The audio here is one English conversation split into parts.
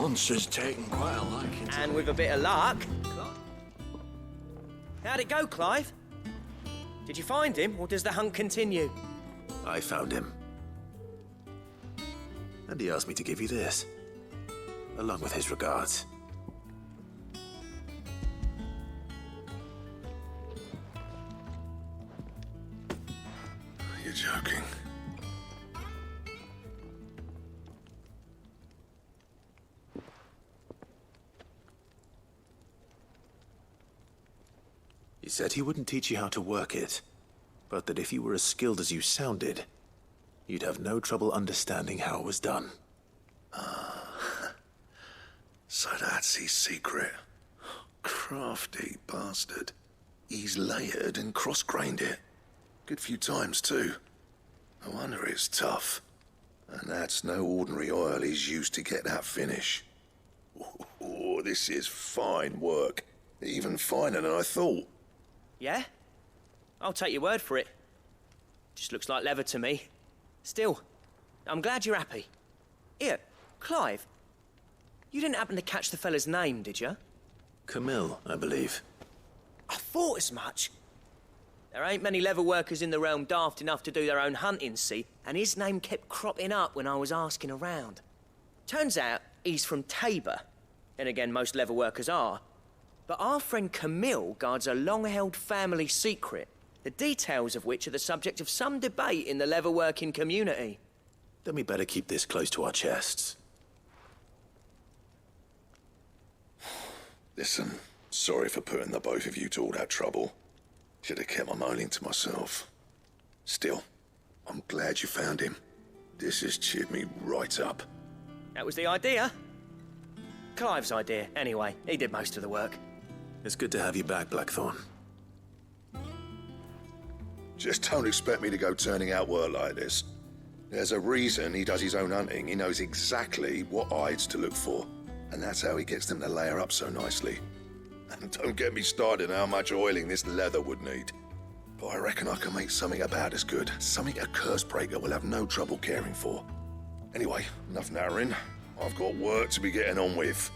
monster's taken quite a liking to And me. with a bit of luck... How'd it go, Clive? Did you find him, or does the hunt continue? I found him. And he asked me to give you this, along with his regards. You're joking. He said he wouldn't teach you how to work it, but that if you were as skilled as you sounded, you'd have no trouble understanding how it was done. So that's his secret. Crafty bastard. He's layered and cross-grained it. Good few times, too. No wonder it's tough. And that's no ordinary oil he's used to get that finish. Oh, this is fine work. Even finer than I thought. Yeah? I'll take your word for it. Just looks like leather to me. Still, I'm glad you're happy. Here, Clive, you didn't happen to catch the fella's name, did you? Camille, I believe. I thought as much. There ain't many leather workers in the realm daft enough to do their own hunting, see, and his name kept cropping up when I was asking around. Turns out he's from Tabor, and again, most leather workers are. But our friend Camille guards a long-held family secret, the details of which are the subject of some debate in the leather-working community. Then we better keep this close to our chests. Listen, sorry for putting the both of you to all that trouble. Should have kept my moaning to myself. Still, I'm glad you found him. This has cheered me right up. That was the idea. Clive's idea, anyway. He did most of the work. It's good to have you back, Blackthorn. Just don't expect me to go turning out work like this. There's a reason he does his own hunting. He knows exactly what hides to look for. And that's how he gets them to layer up so nicely. And don't get me started on how much oiling this leather would need. But I reckon I can make something about as good. Something a Cursebreaker will have no trouble caring for. Anyway, enough narrowing. I've got work to be getting on with.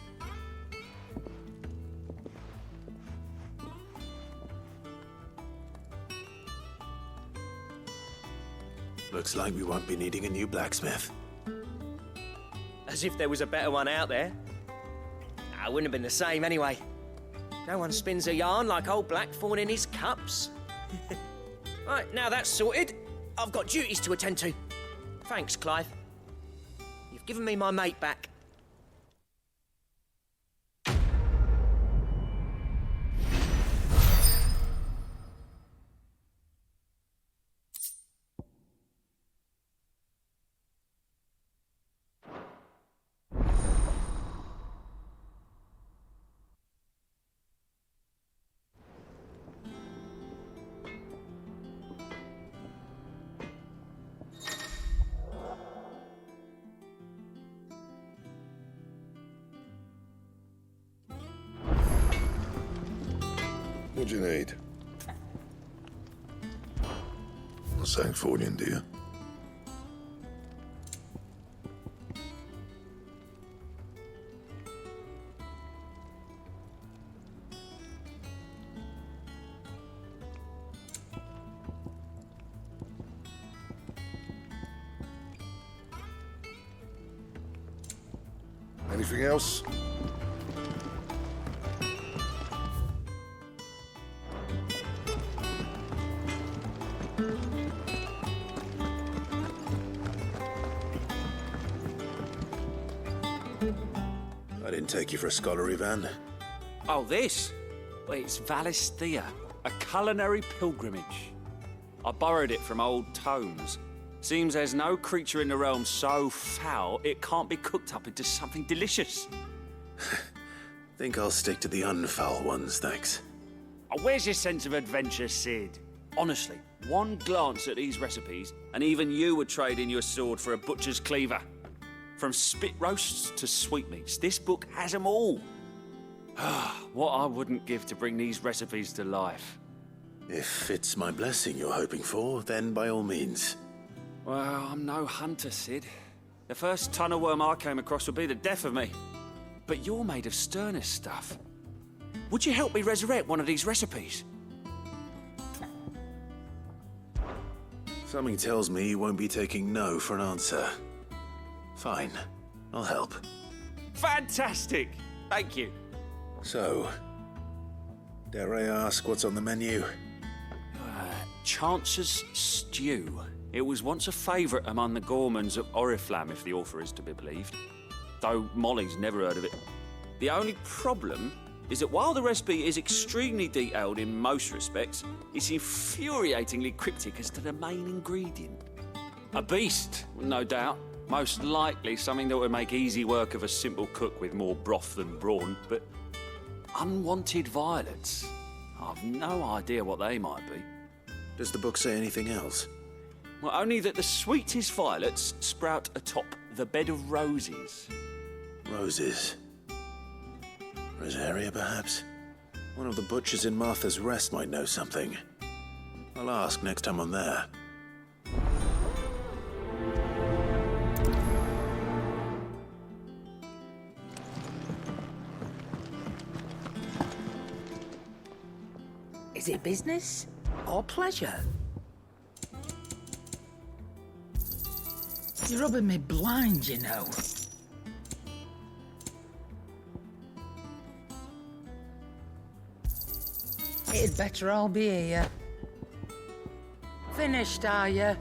Looks like we won't be needing a new blacksmith. As if there was a better one out there. Nah, it wouldn't have been the same anyway. No one spins a yarn like old Blackthorn in his cups. Right, now that's sorted, I've got duties to attend to. Thanks, Clive. You've given me my mate back. What do you need? Not saying for you, do you? Anything else? I didn't take you for a scholar, Ivan. Oh, this? Well, it's Valisthea, a culinary pilgrimage. I borrowed it from old tomes. Seems there's no creature in the realm so foul it can't be cooked up into something delicious. Think I'll stick to the unfoul ones, thanks. Oh, where's your sense of adventure, Sid? Honestly, one glance at these recipes, and even you would trade in your sword for a butcher's cleaver. From spit roasts to sweetmeats, this book has them all. What I wouldn't give to bring these recipes to life. If it's my blessing you're hoping for, then by all means. Well, I'm no hunter, Sid. The first ton of worm I came across would be the death of me. But you're made of sterner stuff. Would you help me resurrect one of these recipes? Something tells me you won't be taking no for an answer. Fine, I'll help. Fantastic! Thank you. So, dare I ask what's on the menu? Chance's Stew. It was once a favourite among the gourmands of Oriflamme, if the author is to be believed. Though Molly's never heard of it. The only problem is that while the recipe is extremely detailed in most respects, it's infuriatingly cryptic as to the main ingredient. A beast, no doubt. Most likely something that would make easy work of a simple cook with more broth than brawn, but unwanted violets. I've no idea what they might be. Does the book say anything else? Well, only that the sweetest violets sprout atop the bed of roses. Roses. Rosaria, perhaps? One of the butchers in Martha's Rest might know something. I'll ask next time I'm there. Is it business or pleasure? You're rubbing me blind, you know. It'd better all be here. Finished, are you?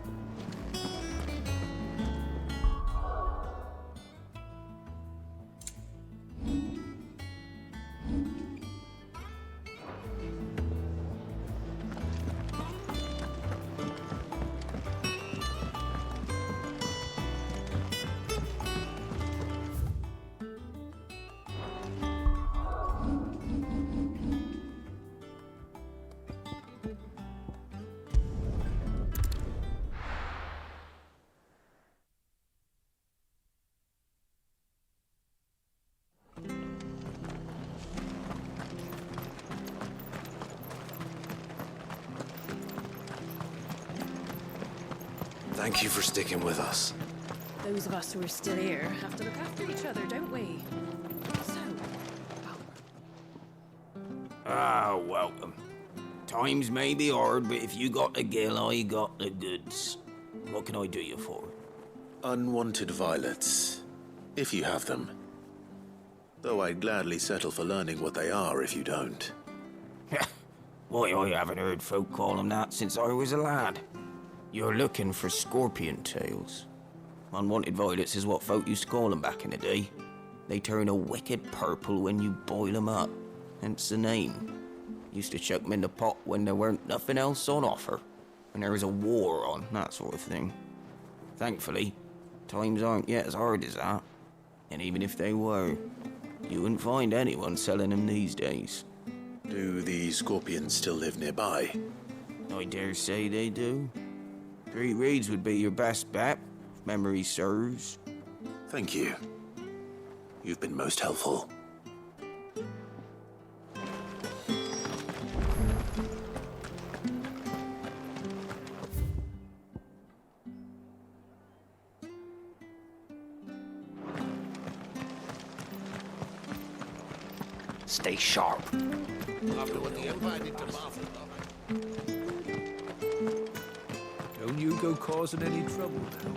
Thank you for sticking with us. Those of us who are still here have to look after each other, don't we? So, Welcome. Times may be hard, but if you got the gill, I got the goods. What can I do you for? Unwanted violets, if you have them. Though I'd gladly settle for learning what they are if you don't. Why, I haven't heard folk call them that since I was a lad. You're looking for scorpion tails. Unwanted violets is what folk used to call them back in the day. They turn a wicked purple when you boil them up, hence the name. Used to chuck them in the pot when there weren't nothing else on offer, when there was a war on, that sort of thing. Thankfully, times aren't yet as hard as that. And even if they were, you wouldn't find anyone selling them these days. Do the scorpions still live nearby? I dare say they do. 3 Reeds would be your best bet, if memory serves. Thank you. You've been most helpful. Stay sharp. Don't you go causing any trouble now.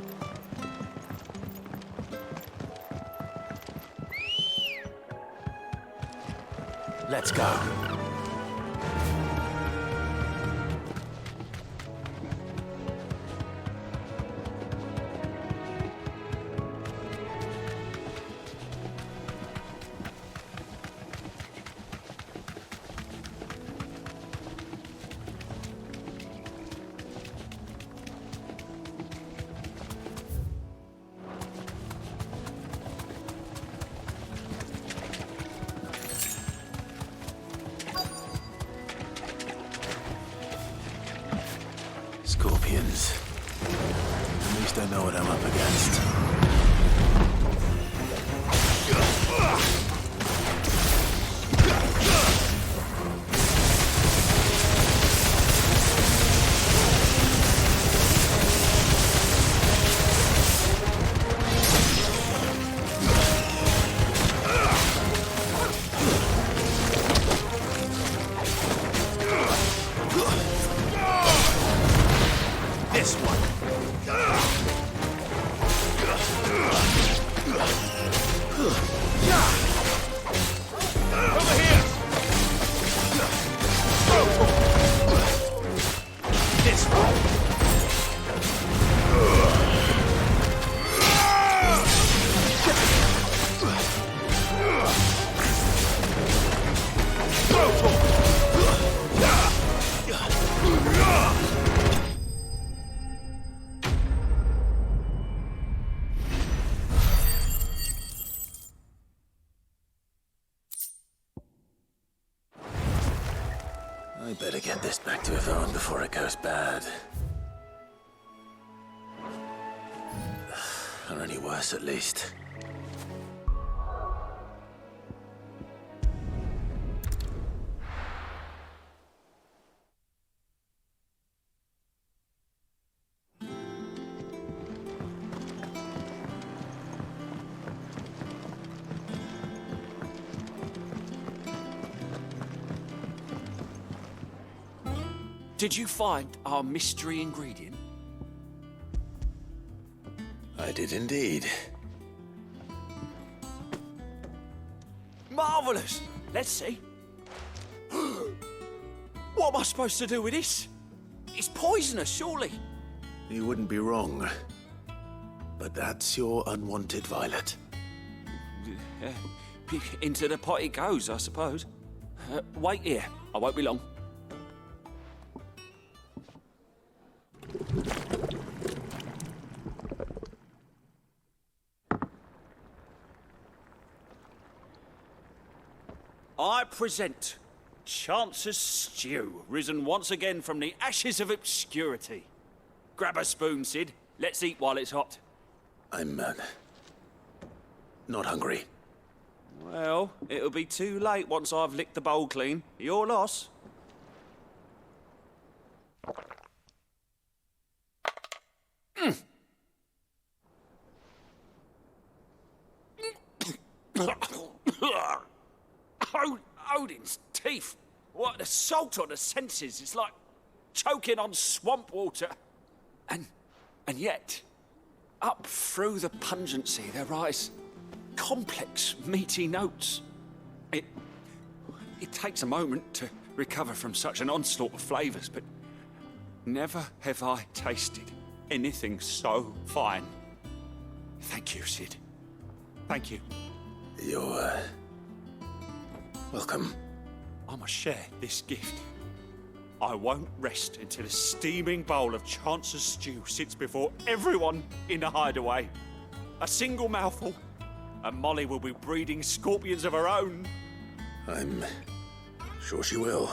Let's go. Scorpions. At least I know what I'm up against. I better get this back to Yvonne before it goes bad. Or any worse, at least. Did you find our mystery ingredient? I did indeed. Marvellous! Let's see. What am I supposed to do with this? It's poisonous, surely. You wouldn't be wrong. But that's your unwanted violet. Into the pot it goes, I suppose. Wait here. I won't be long. I present Chance's Stew, risen once again from the ashes of obscurity. Grab a spoon, Sid. Let's eat while it's hot. I'm, not hungry. Well, it'll be too late once I've licked the bowl clean. Your loss. Odin's teeth. What, the salt on the senses? It's like choking on swamp water. And yet, up through the pungency, there rise complex, meaty notes. It takes a moment to recover from such an onslaught of flavours, but never have I tasted anything so fine. Thank you, Sid. Thank you. You're, welcome. I must share this gift. I won't rest until a steaming bowl of Chance's stew sits before everyone in the hideaway. A single mouthful, and Molly will be breeding scorpions of her own. I'm sure she will.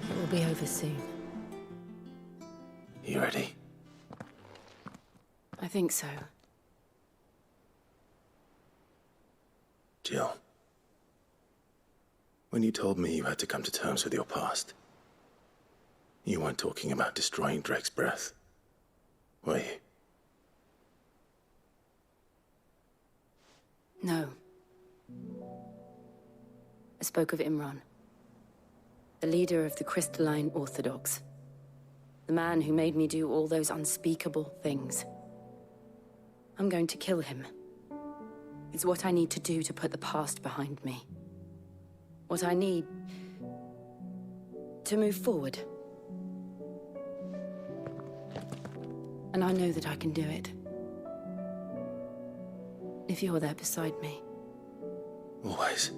It will be over soon. You ready? I think so. Jill, when you told me you had to come to terms with your past, you weren't talking about destroying Drake's breath, were you? No. I spoke of Imran, the leader of the Crystalline Orthodox. The man who made me do all those unspeakable things. I'm going to kill him. It's what I need to do to put the past behind me. What I need to move forward. And I know that I can do it. If you're there beside me. Always.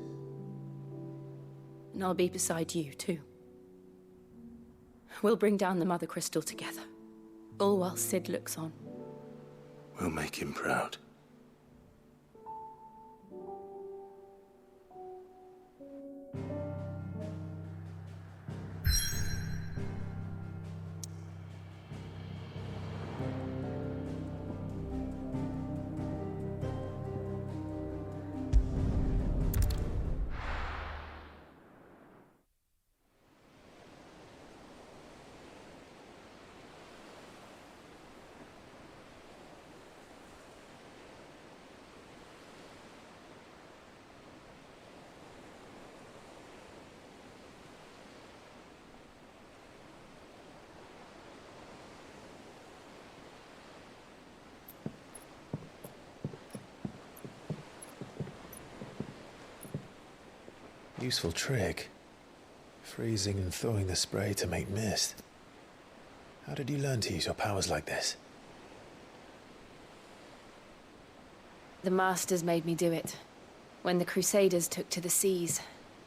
And I'll be beside you, too. We'll bring down the Mother Crystal together. All while Sid looks on. We'll make him proud. Useful trick. Freezing and thawing the spray to make mist. How did you learn to use your powers like this? The Masters made me do it. When the Crusaders took to the seas,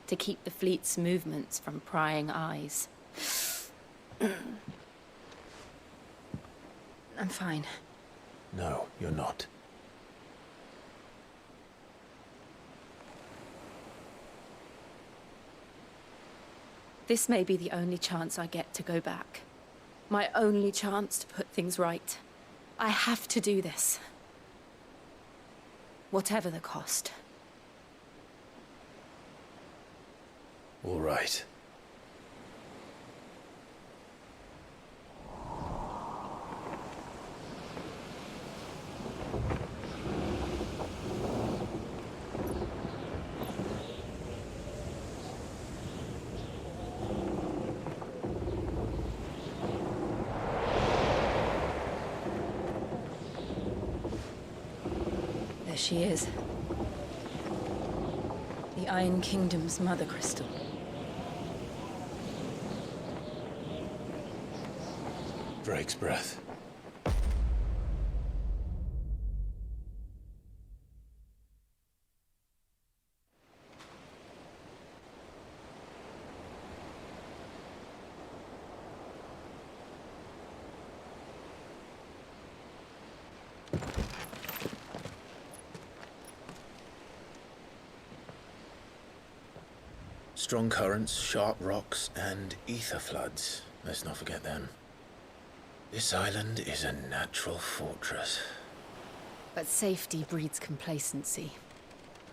to keep the fleet's movements from prying eyes. I'm fine. No, you're not. This may be the only chance I get to go back. My only chance to put things right. I have to do this. Whatever the cost. All right. There she is. The Iron Kingdom's Mother Crystal. Drake's breath. Strong currents, sharp rocks, and ether floods. Let's not forget them. This island is a natural fortress. But safety breeds complacency.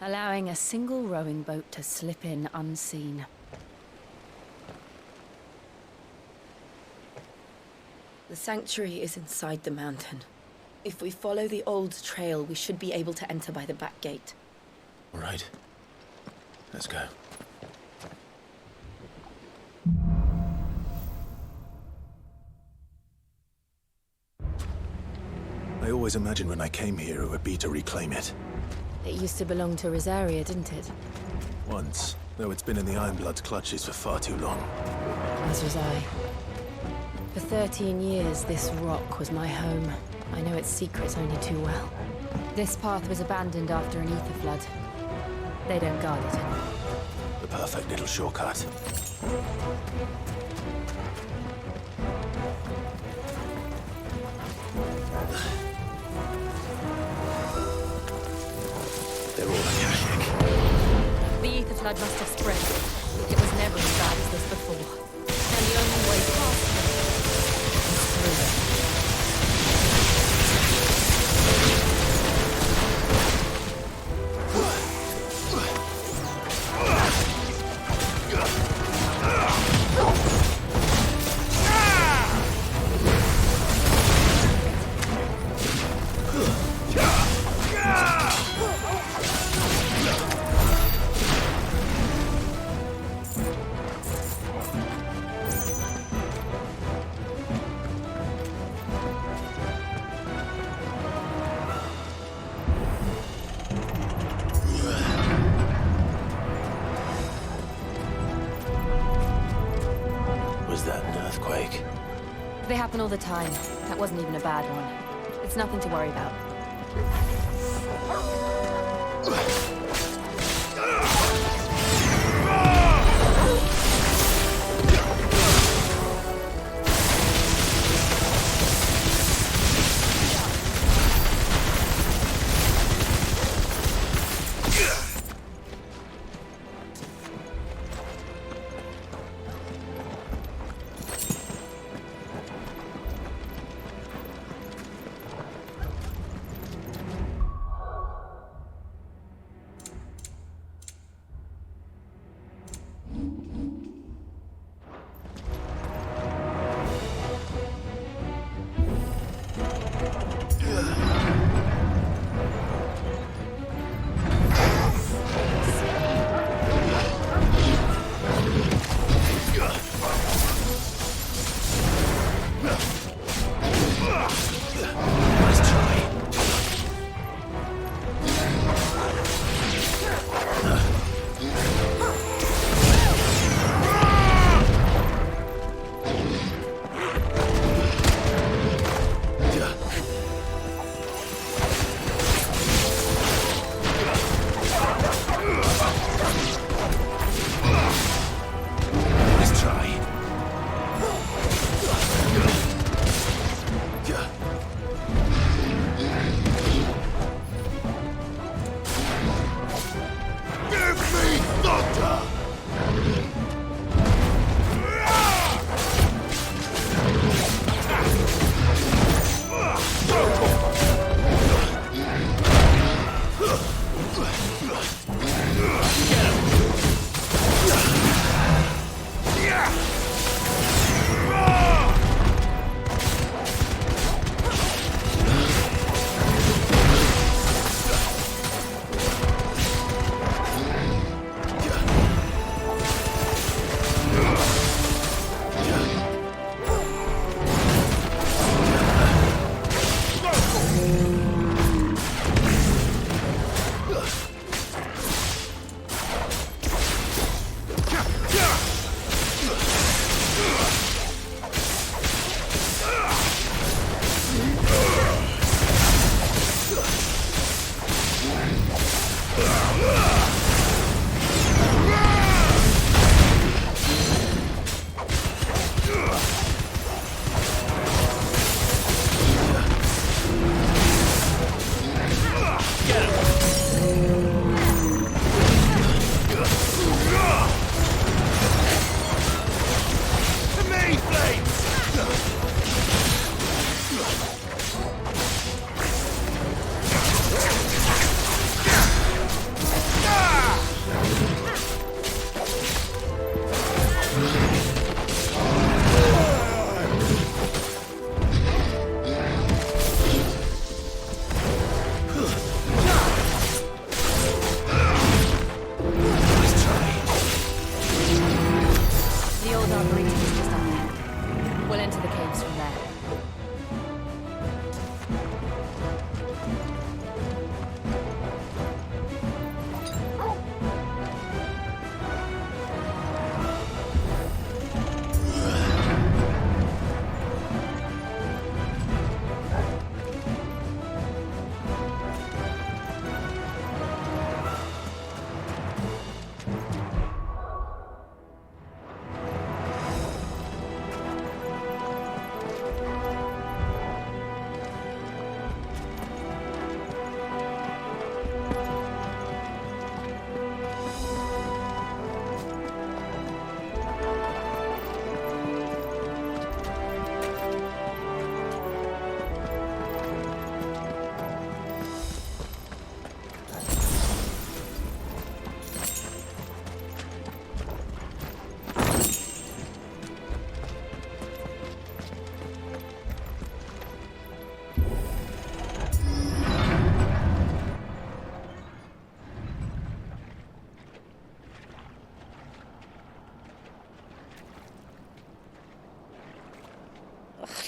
Allowing a single rowing boat to slip in unseen. The sanctuary is inside the mountain. If we follow the old trail, we should be able to enter by the back gate. All right. Let's go. I always imagined when I came here it would be to reclaim it. It used to belong to Rosaria, didn't it? Once, though it's been in the Ironblood's clutches for far too long. As was I. For 13 years, this rock was my home. I know its secrets only too well. This path was abandoned after an ether flood. They don't guard it anymore. The perfect little shortcut. They're all Akashic. The ether flood must have spread. It was never as bad as this before. And the only way past them is through it. Was that an earthquake? They happen all the time. That wasn't even a bad one. It's nothing to worry about.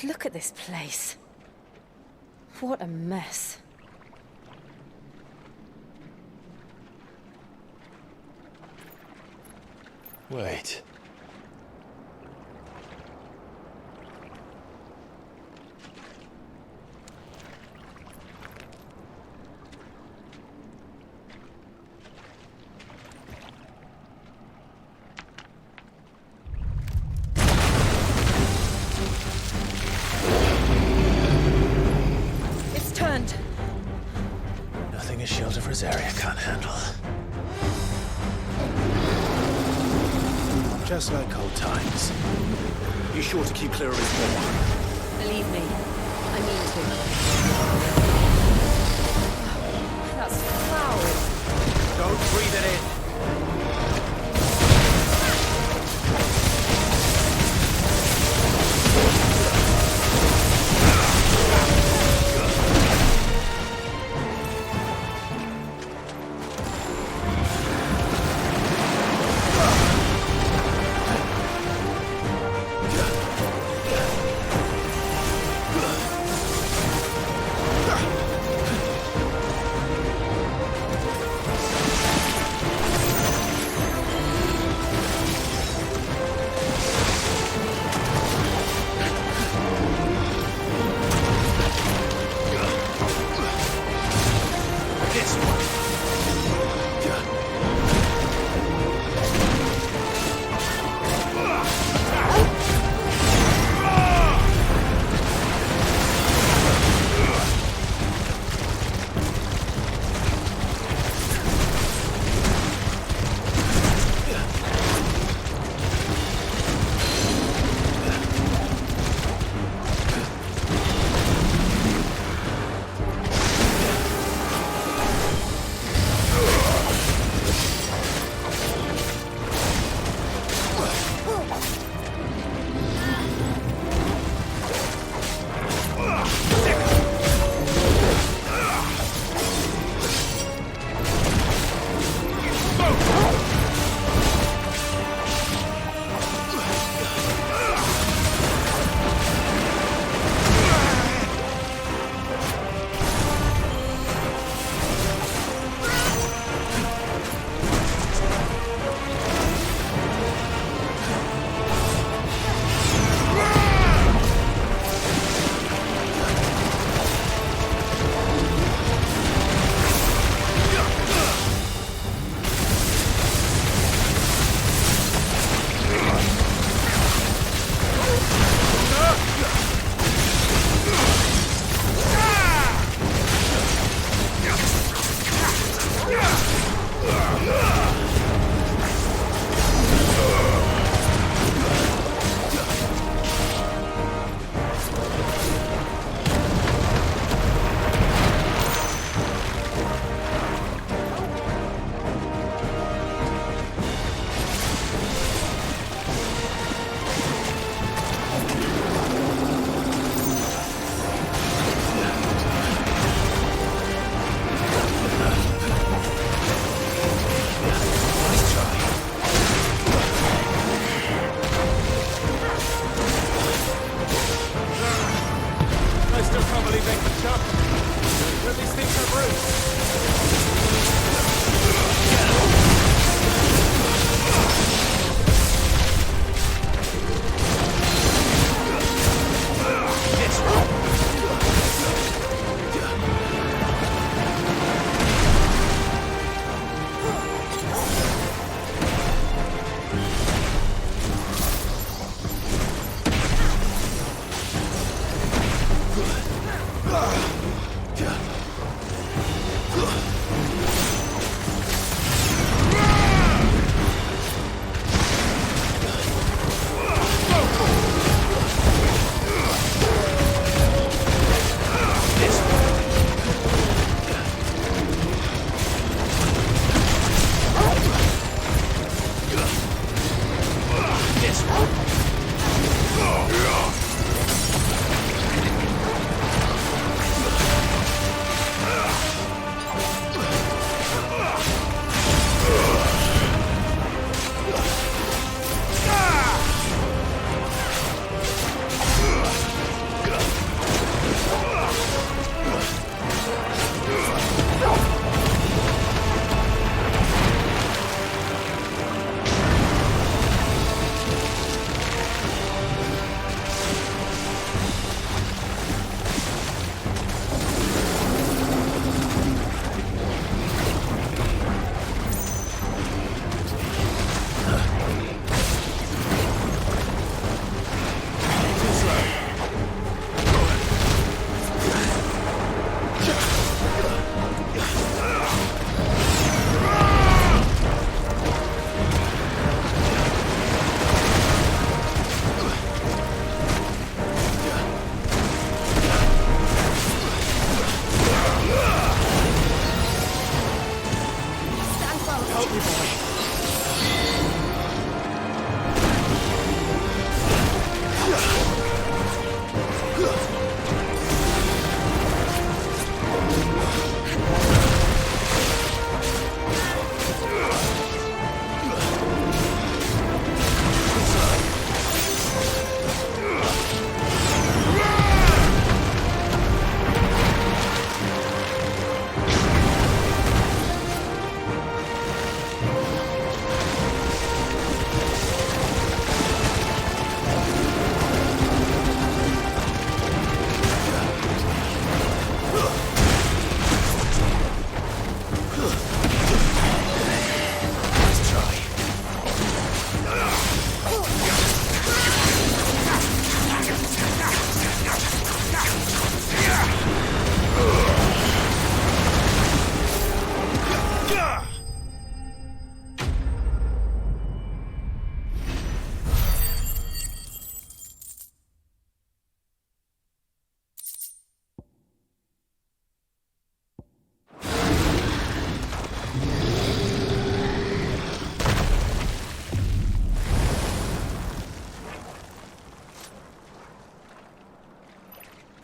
Look at this place. What a mess. Wait. It's turned. Nothing a shield of Rosaria can't handle. Just like old times. Be sure to keep clear of his wall. Believe me, I mean to. That's foul. Don't breathe it in.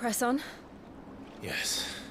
Press on. Yes.